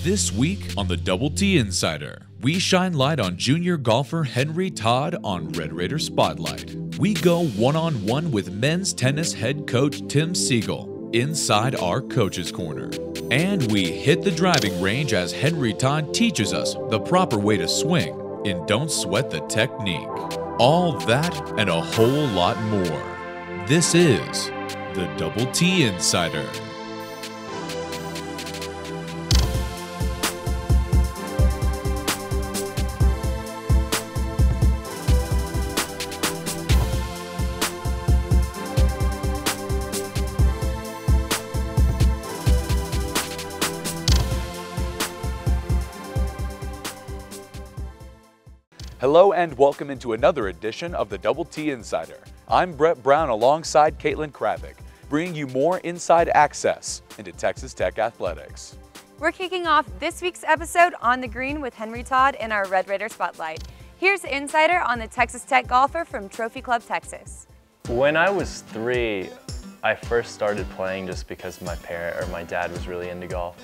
This week on the Double T Insider, we shine light on junior golfer Henry Todd on Red Raider Spotlight. We go one-on-one with men's tennis head coach Tim Siegel inside our coach's corner. And we hit the driving range as Henry Todd teaches us the proper way to swing in Don't Sweat the Technique. All that and a whole lot more. This is the Double T Insider. Hello and welcome into another edition of the Double T Insider. I'm Brett Brown alongside Caitlin Kravick, bringing you more inside access into Texas Tech athletics. We're kicking off this week's episode on the green with Henry Todd in our Red Raider Spotlight. Here's the insider on the Texas Tech golfer from Trophy Club, Texas. When I was 3, I first started playing just because my dad was really into golf,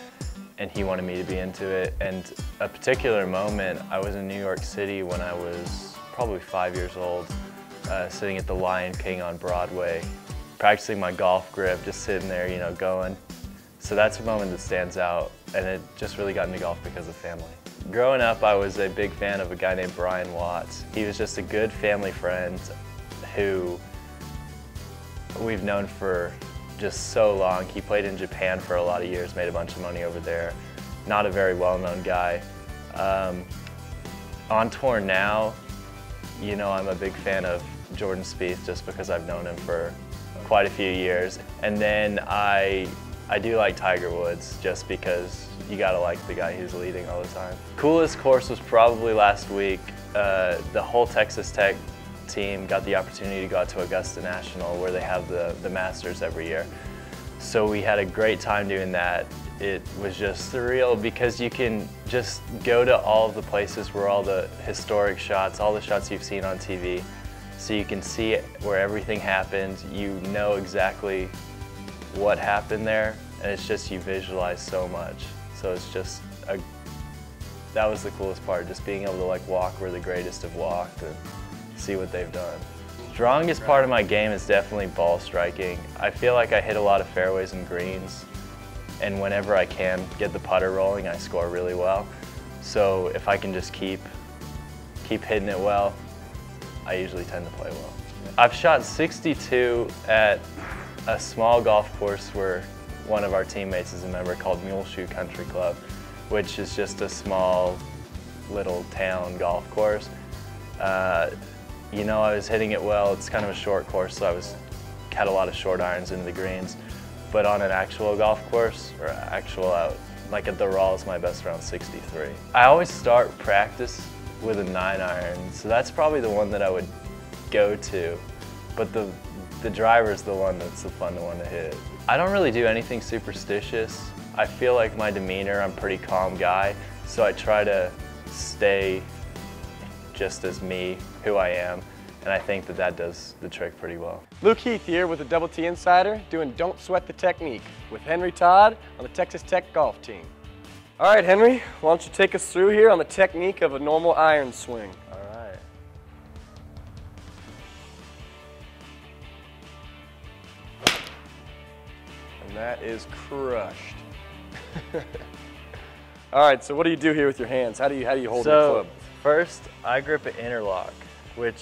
and he wanted me to be into it. And a particular moment, I was in New York City when I was probably 5 years old, sitting at the Lion King on Broadway, practicing my golf grip, just sitting there, you know, going. So that's a moment that stands out, and it just really got into golf because of family. Growing up, I was a big fan of a guy named Brian Watts. He was just a good family friend who we've known for just so long. He played in Japan for a lot of years, made a bunch of money over there. Not a very well-known guy. On tour now, you know, I'm a big fan of Jordan Spieth just because I've known him for quite a few years. And then I do like Tiger Woods just because you gotta like the guy who's leading all the time. Coolest course was probably last week. The whole Texas Tech team got the opportunity to go out to Augusta National where they have the Masters every year. So we had a great time doing that. It was just surreal because you can just go to all of the places where all the historic shots, all the shots you've seen on TV. So you can see where everything happened. You know exactly what happened there, and it's just you visualize so much. So it's just that was the coolest part, just being able to like walk where the greatest have walked and see what they've done. Strongest part of my game is definitely ball striking. I feel like I hit a lot of fairways and greens, and whenever I can get the putter rolling, I score really well. So if I can just keep hitting it well, I usually tend to play well. I've shot 62 at a small golf course where one of our teammates is a member called Muleshoe Country Club, which is just a small little town golf course. You know, I was hitting it well. It's kind of a short course, so I had a lot of short irons into the greens. But on an actual golf course, or actual out, like at the Rawls, my best round 63. I always start practice with a 9-iron, so that's probably the one that I would go to. But the driver is the one that's the fun one to hit. I don't really do anything superstitious. I feel like my demeanor, I'm a pretty calm guy, so I try to stay just as me, who I am, and I think that does the trick pretty well. Luke Heath here with the Double T Insider doing Don't Sweat the Technique with Henry Todd on the Texas Tech golf team. All right, Henry, why don't you take us through here on the technique of a normal iron swing. All right. And that is crushed. All right, so what do you do here with your hands? How do you hold your club? First, I grip an interlock, which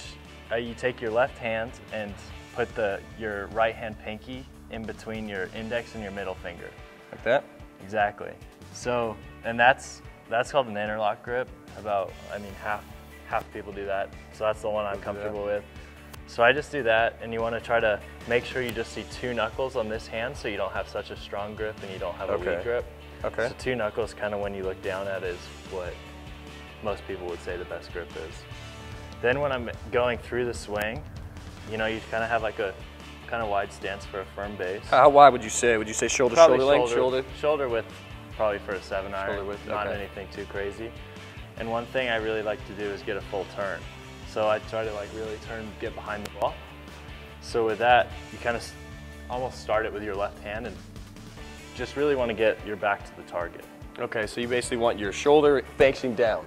you take your left hand and put your right hand pinky in between your index and your middle finger. Like that? Exactly. So, and that's called an interlock grip. Half people do that. So that's the one I'm comfortable with. So I just do that, and you want to try to make sure you just see 2 knuckles on this hand so you don't have such a strong grip and you don't have a weak grip. Okay. So 2 knuckles, kind of when you look down at it, is what most people would say the best grip is. Then when I'm going through the swing, you know, you kind of have like a kind of wide stance for a firm base. How wide would you say? Would you say shoulder length? Shoulder width, probably for a 7-iron. Shoulder width, not anything too crazy. And one thing I really like to do is get a full turn. So I try to like really get behind the ball. So with that, you kind of almost start it with your left hand and just really want to get your back to the target. Okay, so you basically want your shoulder facing down.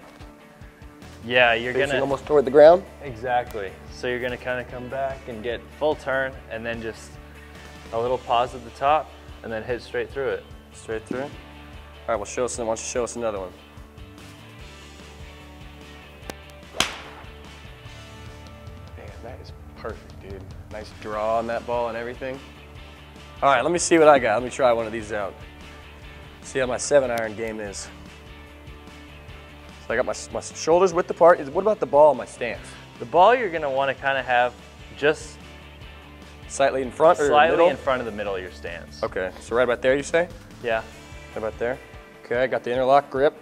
Yeah, you're Facing gonna almost toward the ground? exactly. So you're gonna kind of come back and get full turn, and then just a little pause at the top, and then hit straight through it. Straight through? All right, well, why don't you show us another one? Man, that is perfect, dude. Nice draw on that ball and everything. All right, let me see what I got. Let me try one of these out. See how my 7-iron game is. So I got my shoulders width apart. What about the ball and my stance? The ball you're gonna want to kind of have just Slightly in front or slightly middle? in front of the middle of your stance. Okay, so right about there, you say? Yeah. Right about there. Okay, I got the interlock grip.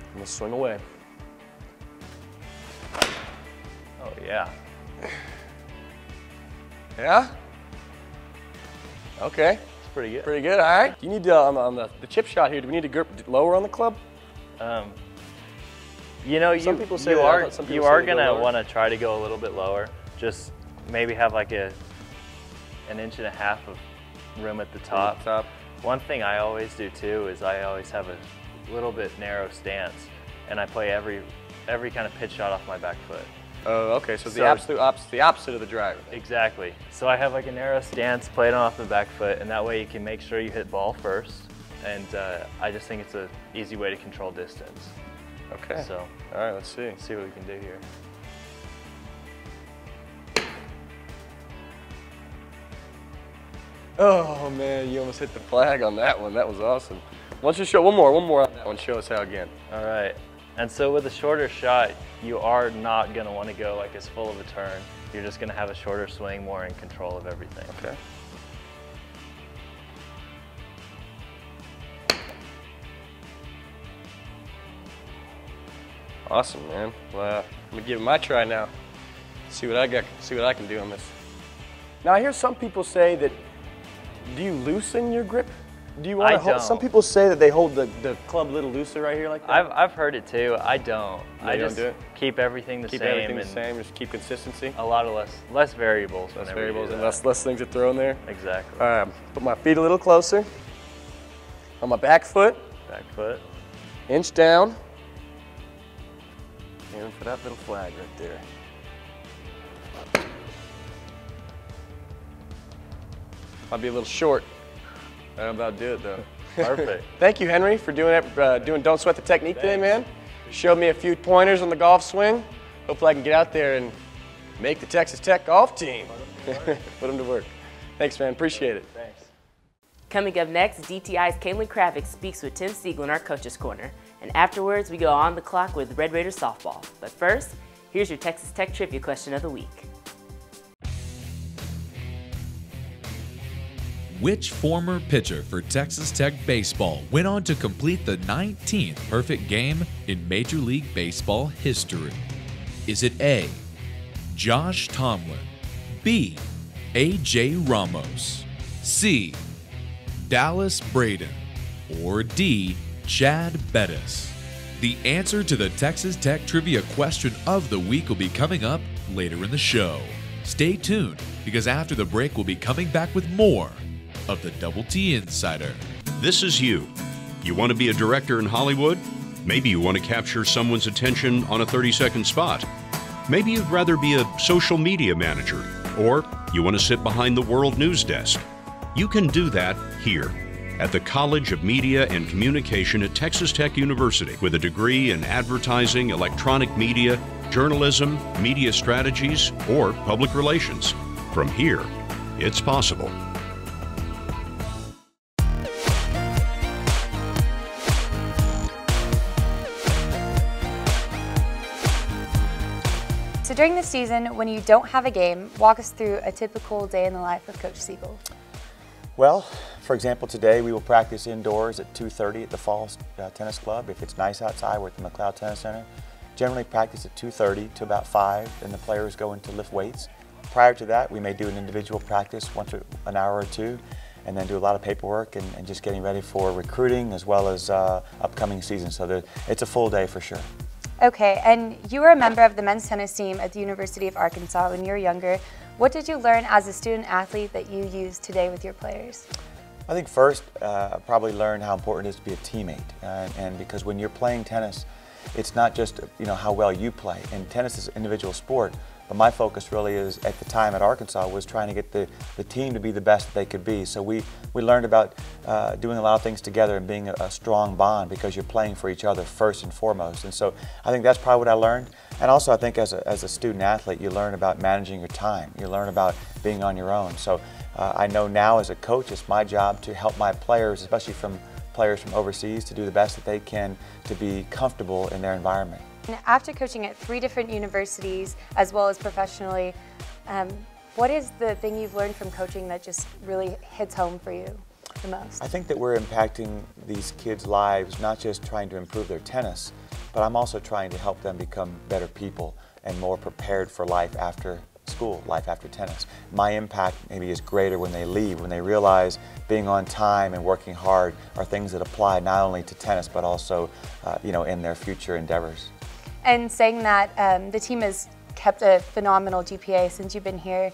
I'm gonna swing away. Oh yeah. Yeah? Okay. It's pretty good. Pretty good, all right. You need to, on the chip shot here, do we need to grip lower on the club? You know, Some people say you that. are Some people you say are to go gonna lower. want to try to go a little bit lower. Just maybe have like an 1.5 inches of room at the top. One thing I always do too is I always have a little bit narrow stance, and I play every kind of pitch shot off my back foot. Oh, okay, so, the absolute opposite, the opposite of the driver. Exactly. So I have like a narrow stance, play it off the back foot, and that way you can make sure you hit ball first. And I just think it's an easy way to control distance. Okay. So, all right, let's see. see what we can do here. Oh man, you almost hit the flag on that one. That was awesome. Why don't you show one more on that one? Show us how again. All right. And so with a shorter shot, you are not going to want to go like as full of a turn. You're just going to have a shorter swing, more in control of everything. Okay. Awesome, man. Well, I'm gonna give it my try now. See what I got. See what I can do on this. Now, I hear some people say that. Do you loosen your grip? Do you want to hold? Some people say that they hold the club a little looser right here, like that. I've heard it too. I don't. No, I you just don't do it? keep everything the Keep same. everything the and same. Just keep consistency. A lot of less variables. Less whenever you do variables and that. less things to throw in there. Exactly. All right. Put my feet a little closer. On my back foot. Back foot. Inch down. Aiming for that little flag right there. Might be a little short. I'm about to do it though. Perfect. Thank you, Henry, for doing Don't Sweat the Technique today, man. Showed me a few pointers on the golf swing. Hopefully I can get out there and make the Texas Tech golf team. Put them to work. Thanks, man. Appreciate it. Thanks. Coming up next, DTI's Caitlin Kravik speaks with Tim Siegel in our Coaches Corner. And afterwards, we go on the clock with Red Raiders softball. But first, here's your Texas Tech Trivia question of the week. Which former pitcher for Texas Tech baseball went on to complete the 19th perfect game in Major League Baseball history? Is it A, Josh Tomlin, B, A.J. Ramos, C, Dallas Braden, or D, Chad Bettis? The answer to the Texas Tech Trivia question of the week will be coming up later in the show. Stay tuned, because after the break we'll be coming back with more of the Double T Insider. This is you. You want to be a director in Hollywood? Maybe you want to capture someone's attention on a 30-second spot. Maybe you'd rather be a social media manager, or you want to sit behind the World News desk. You can do that here at the College of Media and Communication at Texas Tech University with a degree in advertising, electronic media, journalism, media strategies, or public relations. From here, it's possible. So during the season, when you don't have a game, walk us through a typical day in the life of Coach Siegel. Well, for example, today we will practice indoors at 2:30 at the Falls Tennis Club. If it's nice outside, we're at the McLeod Tennis Center. Generally practice at 2:30 to about 5, and the players go in to lift weights. Prior to that, we may do an individual practice once an hour or two, and then do a lot of paperwork and just getting ready for recruiting as well as upcoming season. So it's a full day for sure. Okay, and you were a member of the men's tennis team at the University of Arkansas when you were younger. What did you learn as a student athlete that you use today with your players? I think first, probably learn how important it is to be a teammate, and because when you're playing tennis, it's not just how well you play. And tennis is an individual sport, but my focus really is, at the time at Arkansas, was trying to get the team to be the best that they could be. So we learned about doing a lot of things together and being a strong bond, because you're playing for each other first and foremost. And so I think that's probably what I learned. And also I think as a student athlete, you learn about managing your time. You learn about being on your own. So I know now as a coach, it's my job to help my players, especially players from overseas, to do the best that they can to be comfortable in their environment. After coaching at 3 different universities, as well as professionally, what is the thing you've learned from coaching that just really hits home for you the most? I think that we're impacting these kids' lives, not just trying to improve their tennis, but I'm also trying to help them become better people and more prepared for life after school, life after tennis. My impact maybe is greater when they leave, when they realize being on time and working hard are things that apply not only to tennis, but also in their future endeavors. And saying that the team has kept a phenomenal GPA since you've been here,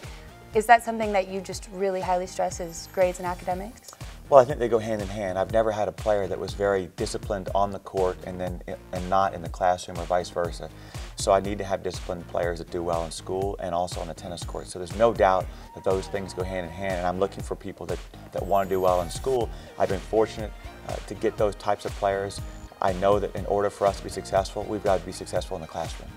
is that something that you just really highly stress, is grades and academics? Well, I think they go hand in hand. I've never had a player that was very disciplined on the court and not in the classroom, or vice versa. So I need to have disciplined players that do well in school and also on the tennis court. So there's no doubt that those things go hand in hand, and I'm looking for people that want to do well in school. I've been fortunate to get those types of players. I know that in order for us to be successful, we've got to be successful in the classroom.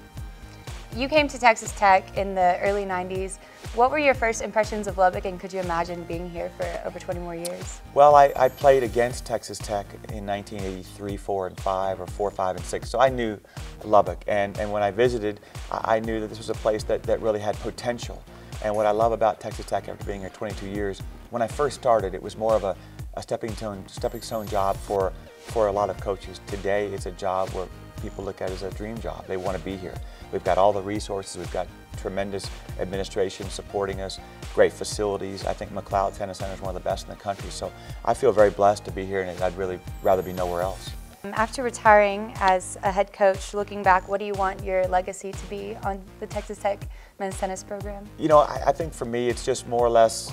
You came to Texas Tech in the early 90s. What were your first impressions of Lubbock, and could you imagine being here for over 20 more years? Well, I played against Texas Tech in 1983, 4 and 5, or 4, 5, and 6. So I knew Lubbock, and when I visited, I knew that this was a place that really had potential. And what I love about Texas Tech after being here 22 years, when I first started, it was more of a stepping stone job for a lot of coaches. Today, it's a job where people look at it as a dream job. They want to be here. We've got all the resources. We've got tremendous administration supporting us, great facilities. I think McLeod Tennis Center is one of the best in the country. So I feel very blessed to be here, and I'd really rather be nowhere else. After retiring as a head coach, looking back, what do you want your legacy to be on the Texas Tech men's tennis program? I think for me, it's just more or less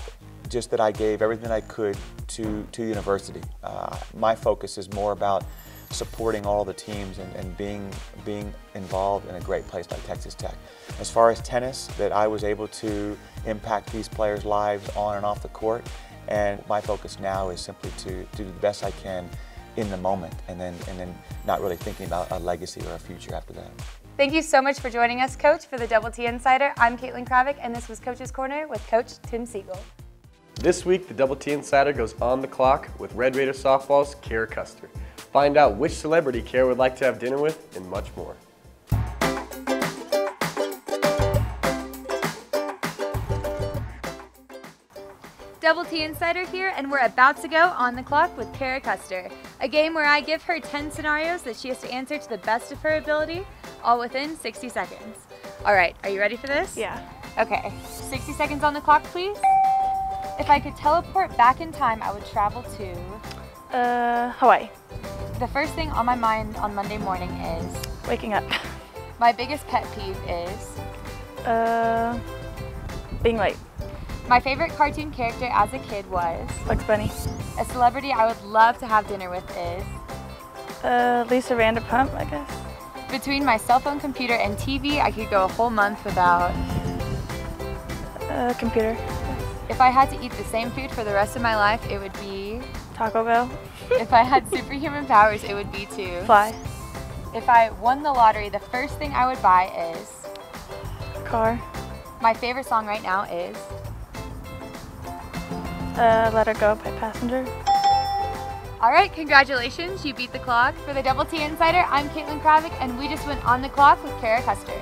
just that I gave everything I could to the university. My focus is more about supporting all the teams and being involved in a great place like Texas Tech. As far as tennis, that I was able to impact these players' lives on and off the court, and my focus now is simply to do the best I can in the moment, and then not really thinking about a legacy or a future after that. Thank you so much for joining us, Coach, for the Double T Insider. I'm Caitlin Kravick, and this was Coach's Corner with Coach Tim Siegel. This week, the Double T Insider goes on the clock with Red Raider softball's Kara Custer. Find out which celebrity Kara would like to have dinner with, and much more. Double T Insider here, and we're about to go on the clock with Kara Custer, a game where I give her 10 scenarios that she has to answer to the best of her ability, all within 60 seconds. All right, are you ready for this? Yeah. Okay, 60 seconds on the clock, please. If I could teleport back in time, I would travel to... Hawaii. The first thing on my mind on Monday morning is... Waking up. My biggest pet peeve is... Being late. My favorite cartoon character as a kid was... Bugs Bunny. A celebrity I would love to have dinner with is... Lisa Vanderpump, I guess. Between my cell phone, computer, and TV, I could go a whole month without... Computer. If I had to eat the same food for the rest of my life, it would be... Taco Bell. If I had superhuman powers, it would be to... Fly. If I won the lottery, the first thing I would buy is... Car. My favorite song right now is... Let Her Go by Passenger. All right, congratulations, you beat the clock. For the Double T Insider, I'm Caitlin Kravick, and we just went on the clock with Kara Custer.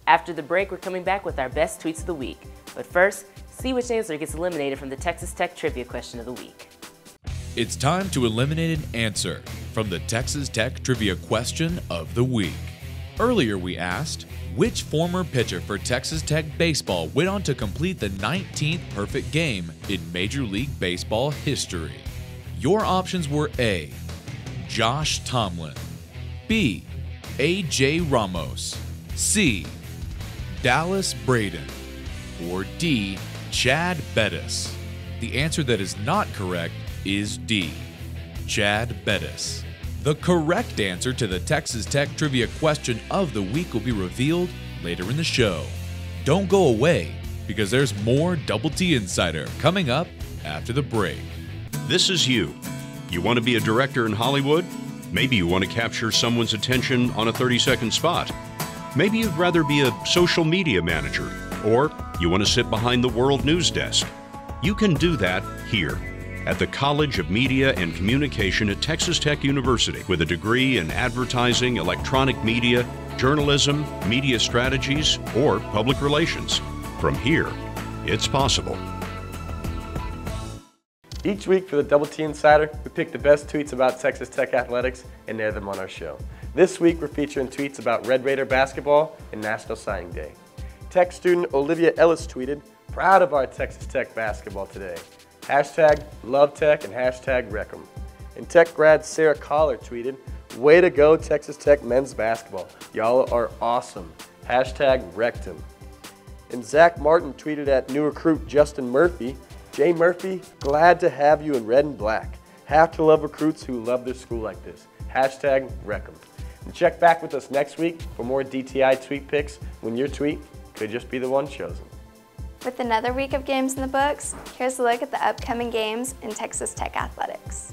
After the break, we're coming back with our best tweets of the week. But first, see which answer gets eliminated from the Texas Tech Trivia Question of the Week. It's time to eliminate an answer from the Texas Tech Trivia Question of the Week. Earlier we asked, which former pitcher for Texas Tech baseball went on to complete the 19th perfect game in Major League Baseball history? Your options were A, Josh Tomlin, B, A.J. Ramos, C, Dallas Braden, or D. Chad Bettis? The answer that is not correct is D. Chad Bettis. The correct answer to the Texas Tech Trivia Question of the Week will be revealed later in the show. Don't go away, because there's more Double T Insider coming up after the break. This is you. You want to be a director in Hollywood? Maybe you want to capture someone's attention on a 30-second spot. Maybe you'd rather be a social media manager, or you want to sit behind the World News Desk. You can do that here at the College of Media and Communication at Texas Tech University with a degree in advertising, electronic media, journalism, media strategies, or public relations. From here, it's possible. Each week for the Double T Insider, we pick the best tweets about Texas Tech athletics and air them on our show. This week we're featuring tweets about Red Raider basketball and National Signing Day. Tech student Olivia Ellis tweeted, "Proud of our Texas Tech basketball today. Hashtag love Tech and hashtag wreck 'em." And Tech grad Sarah Collar tweeted, "Way to go Texas Tech men's basketball. Y'all are awesome. Hashtag wrecked 'em." And Zach Martin tweeted at new recruit Justin Murphy, "Jay Murphy, glad to have you in red and black. Have to love recruits who love their school like this. Hashtag wreck 'em." And check back with us next week for more DTI tweet picks when your tweet could just be the one chosen. With another week of games in the books, here's a look at the upcoming games in Texas Tech athletics.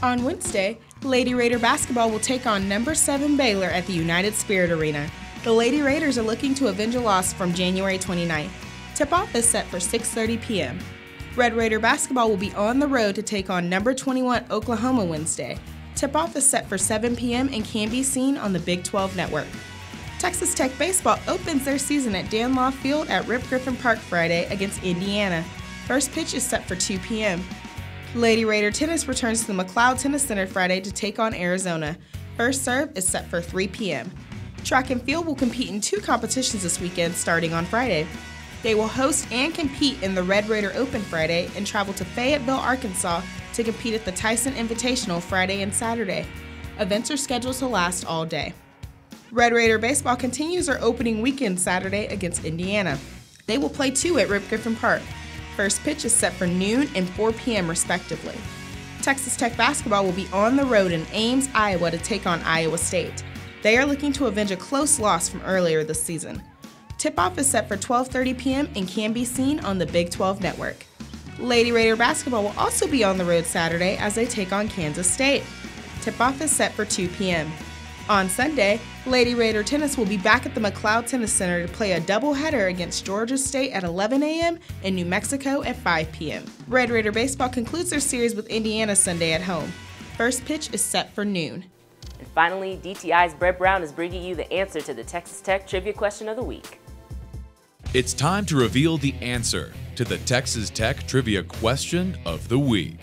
On Wednesday, Lady Raider basketball will take on number 7 Baylor at the United Spirit Arena. The Lady Raiders are looking to avenge a loss from January 29th. Tip-off is set for 6:30 p.m. Red Raider basketball will be on the road to take on number 21 Oklahoma Wednesday. Tip-off is set for 7 p.m. and can be seen on the Big 12 Network. Texas Tech baseball opens their season at Dan Law Field at Rip Griffin Park Friday against Indiana. First pitch is set for 2 p.m. Lady Raider tennis returns to the McLeod Tennis Center Friday to take on Arizona. First serve is set for 3 p.m. Track and field will compete in 2 competitions this weekend starting on Friday. They will host and compete in the Red Raider Open Friday and travel to Fayetteville, Arkansas to compete at the Tyson Invitational Friday and Saturday. Events are scheduled to last all day. Red Raider baseball continues their opening weekend Saturday against Indiana. They will play 2 at Rip Griffin Park. First pitch is set for noon and 4 p.m. respectively. Texas Tech basketball will be on the road in Ames, Iowa to take on Iowa State. They are looking to avenge a close loss from earlier this season. Tip-off is set for 12:30 p.m. and can be seen on the Big 12 Network. Lady Raider basketball will also be on the road Saturday as they take on Kansas State. Tip-off is set for 2 p.m. On Sunday, Lady Raider tennis will be back at the McLeod Tennis Center to play a doubleheader against Georgia State at 11 a.m. and New Mexico at 5 p.m. Red Raider baseball concludes their series with Indiana Sunday at home. First pitch is set for noon. And finally, DTI's Brett Brown is bringing you the answer to the Texas Tech Trivia Question of the Week. It's time to reveal the answer to the Texas Tech Trivia Question of the Week.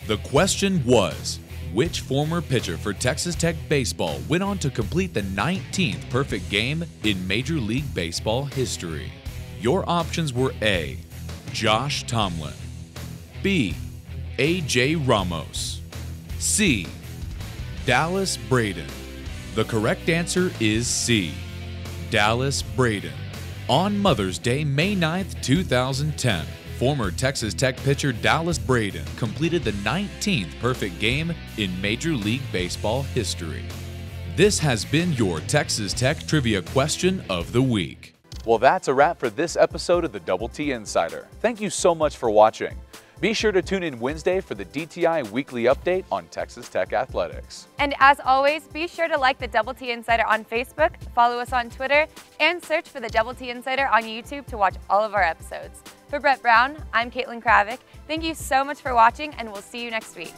The question was, which former pitcher for Texas Tech baseball went on to complete the 19th perfect game in Major League Baseball history? Your options were A. Josh Tomlin, B. A.J. Ramos, C. Dallas Braden. The correct answer is C. Dallas Braden. On Mother's Day, May 9th, 2010, former Texas Tech pitcher Dallas Braden completed the 19th perfect game in Major League Baseball history. This has been your Texas Tech Trivia Question of the Week. Well, that's a wrap for this episode of the Double T Insider. Thank you so much for watching. Be sure to tune in Wednesday for the DTI Weekly Update on Texas Tech Athletics. And as always, be sure to like the Double T Insider on Facebook, follow us on Twitter, and search for the Double T Insider on YouTube to watch all of our episodes. For Brett Brown, I'm Caitlin Kravick. Thank you so much for watching, and we'll see you next week.